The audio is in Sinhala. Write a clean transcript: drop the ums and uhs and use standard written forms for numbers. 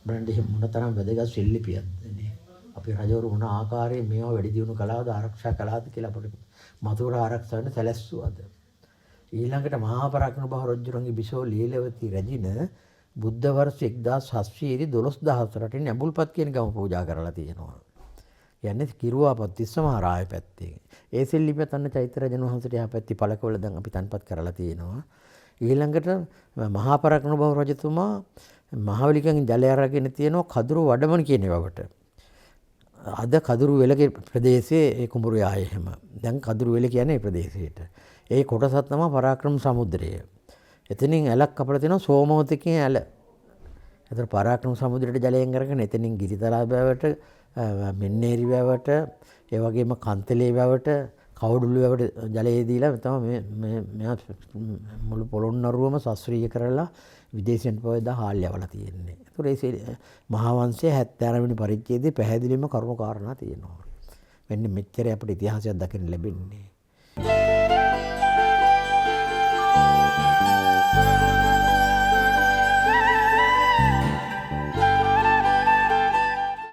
බලන්න මොනතරම් වැදගත් ශිල්පියක්ද නේ. අපි රජවරු මොන ආකාරයෙන් මේවා වැඩි දියුණු කළාද ආරක්ෂා කළාද කියලා අපිට මතුවර ආරක්ෂා වෙන්න සැලැස්සුවාද. ඊළඟට මහා පරාක්‍රම බහු රජුරන්ගේ බිසෝ ලීලවතී රැජින බුද්ධ වර්ෂ 1700 දී 12014 නැඹුල්පත් කියන ගම පූජා කරලා තියෙනවා. කියන්නේ කිරුවාපත් තිස්සමහාරාය පැත්තේ. ඒ සෙල්ලිපියත් අන්න චෛත්‍ය රජුන් වහන්සේට එහා පැත්තේ පළකවල දැන් අපි තන්පත් කරලා තියෙනවා. ඊළඟට මහා පරාක්‍රම බහු රජතුමා මහවැලිකෙන් ජලය අරගෙන තියෙනවා කදුරු වඩමන කියන වවට. අද කදුරු වෙලගේ ප්‍රදේශයේ ඒ කුඹුරු යායේ හැම. දැන් කදුරු වෙල කියන්නේ මේ ප්‍රදේශයට. ඒ කොටසක් තමයි පරාක්‍රම සමුද්‍රය. එතනින් ඇලක් කපලා තියෙනවා සෝමවතකින් ඇල. ඒතර පරාක්‍රම සමුද්‍රයට ජලයෙන් අරගෙන එතනින් ගිරිතලා බෑවට මෙන්නේරි වැවට ඒ වගේම කන්තලේ වැවට කවුඩුළු වැවට ජලය දීලා තමයි මේ මුළු පොළොන්නරුවම ශාස්ත්‍රීය කරලා විදේශයෙන් පොයදා හාල් යවලා තියෙන්නේ. ඒතර ඒ මහා වංශයේ 76 වෙනි පරිච්ඡේදයේ පැහැදිලිවම කරුණු කාරණා තියෙනවා. මෙන්න මෙච්චර අපිට ඉතිහාසයක් දකින්න ලැබෙන්නේ.